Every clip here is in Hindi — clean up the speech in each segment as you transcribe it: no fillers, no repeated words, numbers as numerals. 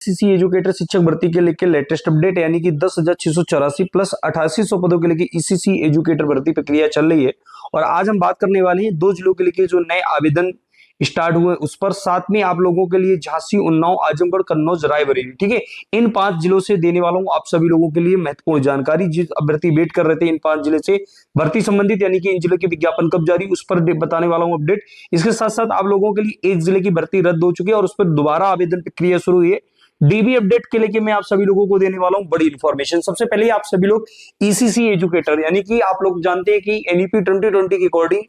ईसीसी एजुकेटर शिक्षक भर्ती के लेके लेटेस्ट अपडेट, यानी कि 10,684 प्लस 8800 पदों के लेके ईसीसी एजुकेटर भर्ती प्रक्रिया चल रही है। और आज हम बात करने वाले हैं दो जिलों के लेके जो नए आवेदन स्टार्ट हुए उस पर, साथ में आप लोगों के लिए झांसी, उन्नाव, आजमगढ़, कन्नौज, रायबरेली, ठीक है, इन 5 जिलों से देने वाला हूं आप सभी लोगों के लिए महत्वपूर्ण जानकारी। जिस अभ्यर्थी वेट कर रहे थे इन 5 जिले से भर्ती संबंधित, यानी कि इन जिलों के विज्ञापन कब जारी, उस पर बताने वाला हूं अपडेट। इसके साथ साथ आप लोगों के लिए एक जिले की भर्ती रद्द हो चुकी है और उस पर दोबारा आवेदन प्रक्रिया शुरू हुई है। डीबी अपडेट के लेके मैं आप सभी लोगों को देने वाला हूं बड़ी इंफॉर्मेशन। सबसे पहले आप सभी लोग ईसीसी एजुकेटर, यानी कि आप लोग जानते हैं कि एनईपी 2020 के अकॉर्डिंग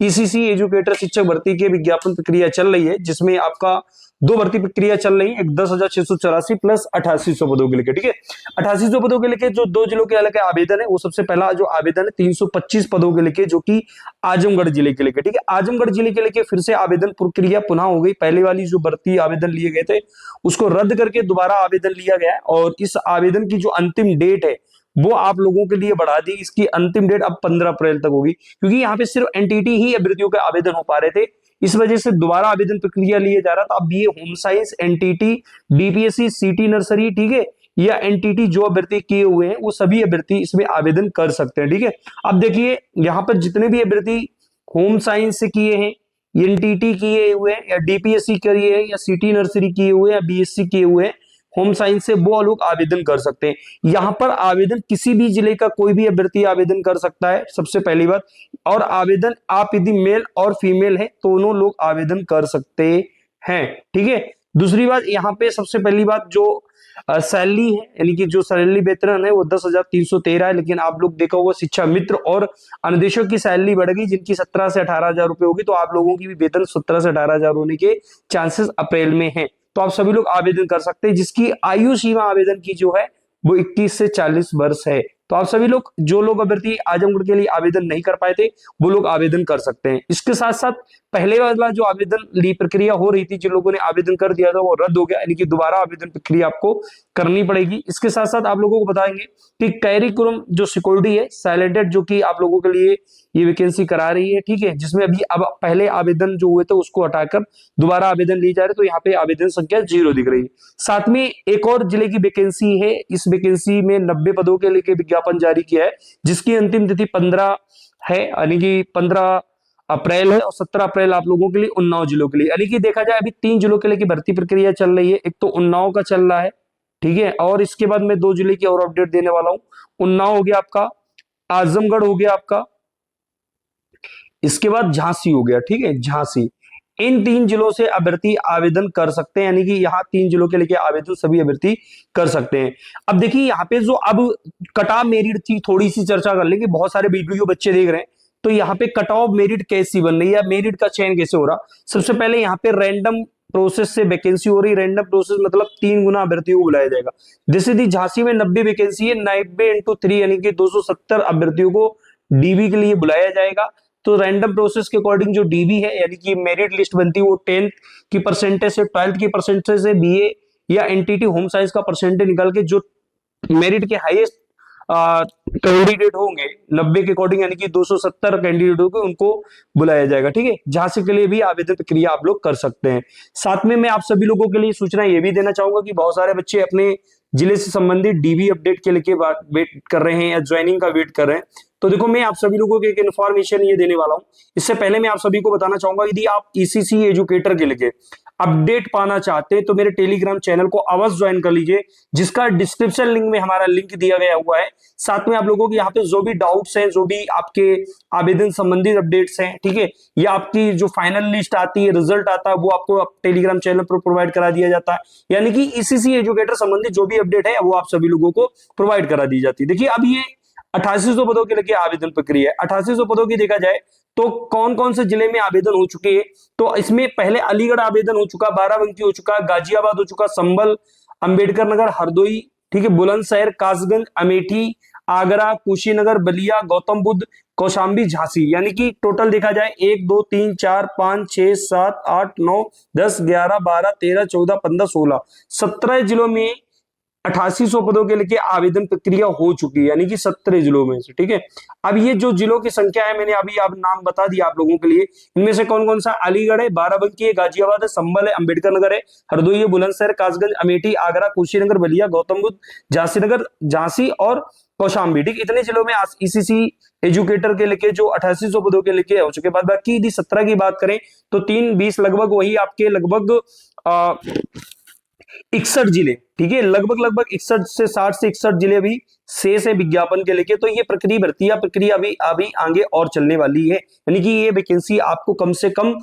ईसीसी एजुकेटर शिक्षक भर्ती के विज्ञापन प्रक्रिया चल रही है, जिसमें आपका दो भर्ती प्रक्रिया चल रही है, एक 10,684 प्लस 8800 पदों के लेके, ठीक है। 8800 पदों के लेके जो दो जिलों के अलग आवेदन है, वो सबसे पहला जो आवेदन है 325 पदों के लेके, जो कि आजमगढ़ जिले के लेके, ठीक है। आजमगढ़ जिले के लेके फिर से आवेदन प्रक्रिया पुनः हो गई। पहले वाली जो भर्ती आवेदन लिए गए थे उसको रद्द करके दोबारा आवेदन लिया गया है, और इस आवेदन की जो अंतिम डेट है वो आप लोगों के लिए बढ़ा दी। इसकी अंतिम डेट अब 15 अप्रैल तक होगी, क्योंकि यहाँ पे सिर्फ एनटीटी ही अभ्यर्थियों के आवेदन हो पा रहे थे। इस वजह से दोबारा आवेदन प्रक्रिया लिया जा रहा था। अब ये home science, NTT, DPSC, city nursery, ठीक है, या एनटीटी जो अभ्यर्थी किए हुए हैं वो सभी अभ्यर्थी इसमें आवेदन कर सकते हैं, ठीक है। अब देखिए यहाँ पर जितने भी अभ्यर्थी होम साइंस से किए हैं, एनटीटी किए हुए हैं, या डीपीएससी किए हैं, या सिटी नर्सरी किए हुए हैं, या बीएससी किए हुए हैं होम साइंस से, वो लोग आवेदन कर सकते हैं। यहां पर आवेदन किसी भी जिले का कोई भी अभ्यर्थी आवेदन कर सकता है, सबसे पहली बात। और आवेदन आप यदि मेल और फीमेल है दोनों लोग आवेदन कर सकते हैं, ठीक है। दूसरी बात, यहाँ पे सबसे पहली बात जो सैलरी है, यानी कि जो सैलरी वेतन है वो 10,313 है, लेकिन आप लोग देखा होगा शिक्षा मित्र और अनुदेशक की सैलरी बढ़ गई, जिनकी 17 से 18,000 रुपए होगी, तो आप लोगों की भी वेतन 17 से 18,000 होने के चांसेस अप्रैल में है। तो आप सभी लोग आवेदन कर सकते हैं, जिसकी आयु सीमा आवेदन की जो है वो 21 से 40 वर्ष है। तो आप सभी लोग, जो लोग अभ्यर्थी आजमगढ़ के लिए आवेदन नहीं कर पाए थे, वो लोग आवेदन कर सकते हैं। इसके साथ साथ पहले वाला जो आवेदन ली प्रक्रिया हो रही थी, जिन लोगों ने आवेदन कर दिया था वो रद्द हो गया, यानी कि दोबारा आवेदन प्रक्रिया आपको करनी पड़ेगी। इसके साथ साथ आप लोगों को बताएंगे कि कैरिकुलम जो सिक्योरिटी है साइलेंटेड, जो कि आप लोगों के लिए ये वैकेंसी करा रही है, ठीक है, जिसमें अभी अब पहले आवेदन जो हुए थे उसको हटाकर दोबारा आवेदन लिए जा रहे, तो यहाँ पे आवेदन संख्या 0 दिख रही है। साथ में एक और जिले की वैकेंसी है, इस वैकेंसी में 90 पदों के लेके विज्ञापन जारी किया है, जिसकी अंतिम तिथि 15 है, यानी कि 15 अप्रैल है, और 17 अप्रैल आप लोगों के लिए उन्नाव जिलों के लिए। यानी कि देखा जाए अभी 3 जिलों के लिए भर्ती प्रक्रिया चल रही है, एक तो उन्नाव का चल रहा है, ठीक है, और इसके बाद मैं 2 जिले की और अपडेट देने वाला हूं। उन्नाव हो गया आपका, आजमगढ़ हो गया आपका, इसके बाद झांसी हो गया, ठीक है, झांसी। इन 3 जिलों से अभ्यर्थी आवेदन कर सकते हैं, यानी कि यहाँ 3 जिलों के लेके आवेदन सभी अभ्यर्थी कर सकते हैं। अब देखिए यहाँ पे जो अब कट ऑफ मेरिट थी, थोड़ी सी चर्चा कर लेंगे, बहुत सारे वीडियो बच्चे देख रहे हैं, तो यहाँ पे कट ऑफ मेरिट कैसी बन रही है, मेरिट का चयन कैसे हो रहा। सबसे पहले यहाँ पे रैंडम प्रोसेस से वैकेंसी हो रही। रैंडम प्रोसेस मतलब 3 गुना अभ्यर्थियों को बुलाया जाएगा। जैसे कि झांसी में 90 वैकेंसी है, 90 × 3 यानी कि 270 अभ्यर्थियों को डीबी के लिए बुलाया जाएगा। तो रैंडम प्रोसेस के अकॉर्डिंग जो डीबी है, यानी कि मेरिट लिस्ट बनती है, वो 10th की परसेंटेज से, 12th की परसेंटेज से, बीए या एनटीटी होम साइंस का परसेंटेज निकाल के जो मेरिट के हाईएस्ट कैंडिडेट होंगे 90 के अकॉर्डिंग, यानी कि 270 कैंडिडेट होंगे, उनको बुलाया जाएगा, ठीक है। झांसी के लिए भी आवेदन प्रक्रिया आप लोग कर सकते हैं। साथ में मैं आप सभी लोगों के लिए सूचना ये भी देना चाहूंगा कि बहुत सारे बच्चे अपने जिले से संबंधित डीबी अपडेट के लेके वेट कर रहे हैं या ज्वाइनिंग का वेट कर रहे हैं। तो देखो मैं आप सभी लोगों को एक इन्फॉर्मेशन ये देने वाला हूं। इससे पहले मैं आप सभी को बताना चाहूंगा, यदि आप ईसीसी एजुकेटर के लेके अपडेट पाना चाहते हैं तो मेरे टेलीग्राम चैनल को अवश्य ज्वाइन कर लीजिए, जिसका डिस्क्रिप्शन लिंक में हमारा लिंक दिया गया हुआ है। साथ में आप लोगों के यहाँ पे जो भी डाउट्स हैं, जो भी आपके आवेदन संबंधित अपडेट्स हैं, ठीक है, या आपकी जो फाइनल लिस्ट आती है, रिजल्ट आता है, वो आपको टेलीग्राम चैनल पर प्रोवाइड करा दिया जाता है। यानी कि ईसीसी एजुकेटर संबंधित जो भी अपडेट है वो आप सभी लोगों को प्रोवाइड करा दी जाती है। देखिए अब ये 8800 पदों के लिए आवेदन प्रक्रिया है। 8800 पदों की देखा जाए तो कौन कौन से जिले में आवेदन हो चुके हैं, तो इसमें पहले अलीगढ़ आवेदन हो चुका, बाराबंकी हो चुका, गाजियाबाद हो चुका, संभल, अंबेडकर नगर, हरदोई, ठीक है, बुलंदशहर, कासगंज, अमेठी, आगरा, कुशीनगर, बलिया, गौतम बुद्ध, कौशाम्बी, झांसी। यानी कि टोटल देखा जाए 1 2 3 4 5 6 7 8 9 10 11 12 13 14 15 16 17 जिलों में 8800 पदों के लिए आवेदन प्रक्रिया हो चुकी है, यानी कि 17 जिलों में से। ठीक है, अब ये जो जिलों की संख्या है मैंने अभी आप नाम बता दिया आप लोगों के लिए। इनमें से कौन कौन सा? अलीगढ़ है, बाराबंकी है, गाजियाबाद है, संभल है, अंबेडकर नगर है, हरदोई है, बुलंदशहर, कासगंज, अमेठी, आगरा, कुशीनगर, बलिया, गौतम बुद्ध, झांसी और कौशाम्बी। ठीक, इतने जिलों में ईसीसी एजुकेटर के लिए जो 8800 पदों के लिए हो चुके। बाद बाकी यदि 17 की बात करें तो 3-20 लगभग वही आपके लगभग 61 जिले। ठीक है, लगभग 61 से 60 से 61 जिले अभी शेष है विज्ञापन के लेके। तो ये प्रक्रिया अभी अभी आगे और चलने वाली है, यानी कि ये वैकेंसी आपको कम से कम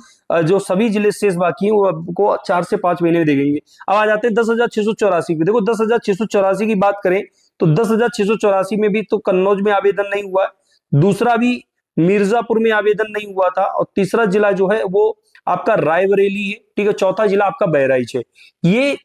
जो सभी जिले शेष बाकी है वो आपको 4 से 5 महीने में दे देंगे। अब आ जाते हैं 10,684 पे। देखो 10,684 की बात करें तो 10,684 में भी तो कन्नौज में आवेदन नहीं हुआ, दूसरा भी मिर्जापुर में आवेदन नहीं हुआ था, और तीसरा जिला जो है वो आपका रायबरेली है। ठीक है, चौथा जिला आपका बहराइच है। ये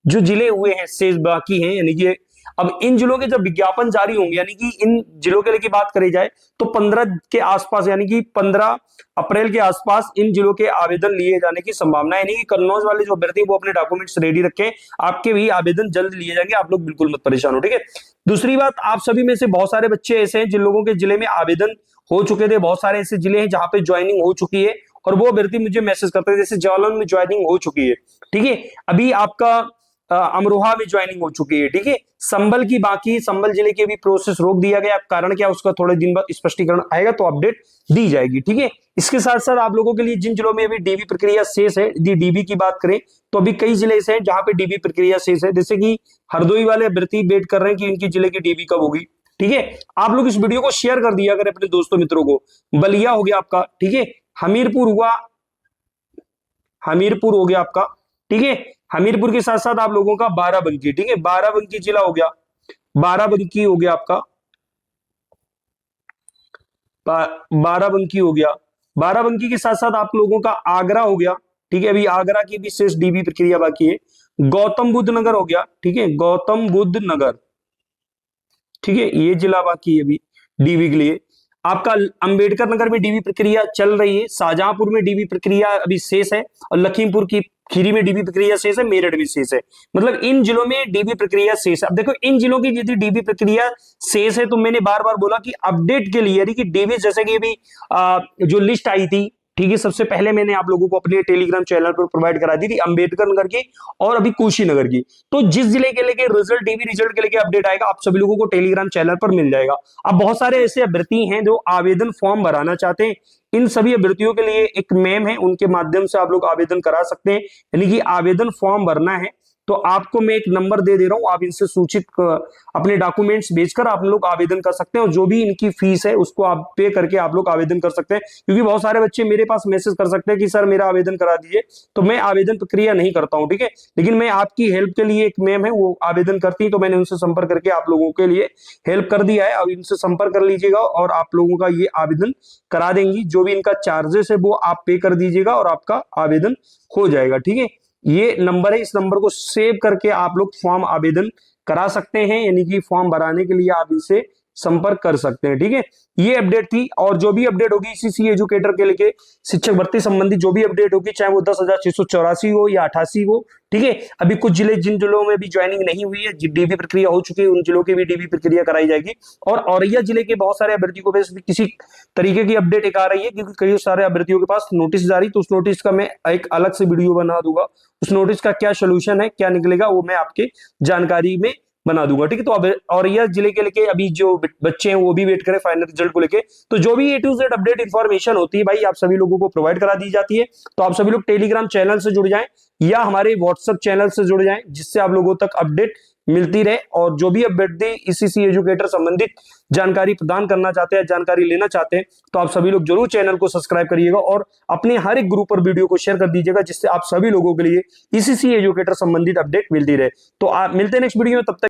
जो जिले हुए हैं शेष बाकी हैं, यानी कि अब इन जिलों के जब विज्ञापन जारी होंगे, यानी कि इन जिलों के लिए बात करी जाए तो 15 के आसपास, यानी कि 15 अप्रैल के आसपास इन जिलों के आवेदन लिए जाने की संभावना है। यानी कि कन्नौज वाले जो अभ्यर्थी वो अपने डॉक्यूमेंट्स रेडी रखें, आपके भी आवेदन जल्द लिए जाएंगे, आप लोग बिल्कुल मत परेशान हो। ठीक है, दूसरी बात, आप सभी में से बहुत सारे बच्चे ऐसे हैं जिन लोगों के जिले में आवेदन हो चुके थे। बहुत सारे ऐसे जिले हैं जहां पे ज्वाइनिंग हो चुकी है और वो अभ्यर्थी मुझे मैसेज करते हैं, जैसे जालौन में ज्वाइनिंग हो चुकी है। ठीक है, अभी आपका अमरोहा में ज्वाइनिंग हो चुकी है। ठीक है, संभल की बाकी, संभल जिले की भी प्रोसेस रोक दिया गया। कारण क्या, उसका थोड़े दिन बाद स्पष्टीकरण आएगा तो अपडेट दी जाएगी। ठीक है, इसके साथ साथ आप लोगों के लिए जिन जिलों में अभी डीबी प्रक्रिया शेष है, यदि डीबी की बात करें तो अभी कई जिले ऐसे हैं जहां पे डीबी प्रक्रिया शेष है, जैसे कि हरदोई वाले अभ्यर्थी वेट कर रहे हैं कि इनकी जिले की डीबी कब होगी। ठीक है, आप लोग इस वीडियो को शेयर कर दिया अगर अपने दोस्तों मित्रों को। बलिया हो गया आपका, ठीक है, हमीरपुर हुआ, हमीरपुर हो गया आपका। ठीक है, हमीरपुर के साथ साथ आप लोगों का बाराबंकी। ठीक है, बाराबंकी जिला हो गया, बाराबंकी हो गया आपका, बाराबंकी हो गया। बाराबंकी के साथ साथ आप लोगों का आगरा हो गया। ठीक है, अभी आगरा की भी शेष डीबी प्रक्रिया बाकी है। गौतम बुद्ध नगर हो गया। ठीक है, गौतम बुद्ध नगर, ठीक है, ये जिला बाकी है अभी डीबी के लिए। आपका अंबेडकर नगर में डीबी प्रक्रिया चल रही है, शाहजहांपुर में डीबी प्रक्रिया अभी शेष है, और लखीमपुर की खीरी में डीबी प्रक्रिया शेष है, मेरठ में शेष है। मतलब इन जिलों में डीबी प्रक्रिया शेष है। अब देखो इन जिलों की यदि डीबी प्रक्रिया शेष है तो मैंने बार बार बोला कि अपडेट के लिए, यानी कि डीबी जैसे कि अभी जो लिस्ट आई थी, ठीक है, सबसे पहले मैंने आप लोगों को अपने टेलीग्राम चैनल पर प्रोवाइड करा दी थी अंबेडकर नगर की और अभी कुशीनगर की। तो जिस जिले के लेके रिजल्ट, डीबी रिजल्ट के लेके अपडेट आएगा, आप सभी लोगों को टेलीग्राम चैनल पर मिल जाएगा। अब बहुत सारे ऐसे अभ्यर्थी हैं जो आवेदन फॉर्म भराना चाहते हैं, इन सभी अभ्यर्थियों के लिए एक मैम है, उनके माध्यम से आप लोग आवेदन करा सकते हैं। यानी कि आवेदन फॉर्म भरना है तो आपको मैं एक नंबर दे दे रहा हूं, आप इनसे सूचित अपने डॉक्यूमेंट्स भेजकर आप लोग आवेदन कर सकते हैं, और जो भी इनकी फीस है उसको आप पे करके आप लोग आवेदन कर सकते हैं। क्योंकि बहुत सारे बच्चे मेरे पास मैसेज कर सकते हैं कि सर मेरा आवेदन करा दीजिए, तो मैं आवेदन प्रक्रिया नहीं करता हूं। ठीक है, लेकिन मैं आपकी हेल्प के लिए, एक मैम है वो आवेदन करती है, तो मैंने उनसे संपर्क करके आप लोगों के लिए हेल्प कर दिया है। अब इनसे संपर्क कर लीजिएगा और आप लोगों का ये आवेदन करा देंगी। जो भी इनका चार्जेस है वो आप पे कर दीजिएगा और आपका आवेदन हो जाएगा। ठीक है, ये नंबर है, इस नंबर को सेव करके आप लोग फॉर्म आवेदन करा सकते हैं, यानी कि फॉर्म भराने के लिए आप इनसे संपर्क कर सकते हैं। ठीक है, ये अपडेट थी, और जो भी अपडेट होगी ईसीसी एजुकेटर के लिए शिक्षक भर्ती संबंधी जो भी अपडेट होगी, चाहे वो 10,684 हो या 88 हो। ठीक है, अभी कुछ जिले, जिन जिलों में भी ज्वाइनिंग नहीं हुई है, डीबी प्रक्रिया हो चुकी है, उन जिलों की भी डीबी प्रक्रिया कराई जाएगी। और औरैया जिले के बहुत सारे अभ्यर्थियों को किसी तरीके की अपडेट एक आ रही है, क्योंकि कई सारे अभ्यर्थियों के पास नोटिस जारी, तो उस नोटिस का मैं एक अलग से वीडियो बना दूंगा। उस नोटिस का क्या सोल्यूशन है, क्या निकलेगा, वो मैं आपके जानकारी में बना दूंगा। ठीक है, तो अब औरैया जिले के लेके अभी जो बच्चे हैं वो भी वेट करें फाइनल रिजल्ट को लेके। तो जो भी A to Z update information होती है भाई, आप सभी लोगों को प्रोवाइड करा दी जाती है। तो आप सभी लोग टेलीग्राम चैनल से जुड़ जाएं या हमारे व्हाट्सएप चैनल से जुड़ जाएं, जिससे आप लोगों तक अपडेट मिलती रहे। और जो भी अभ्यर्थी ईसीसी एजुकेटर संबंधित जानकारी प्रदान करना चाहते हैं, जानकारी लेना चाहते हैं, तो आप सभी लोग जरूर चैनल को सब्सक्राइब करिएगा और अपने हर एक ग्रुप पर वीडियो को शेयर कर दीजिएगा, जिससे आप सभी लोगों के लिए ईसीसी एजुकेटर संबंधित अपडेट मिलती रहे। तो आप मिलते हैं नेक्स्ट वीडियो में, तब तक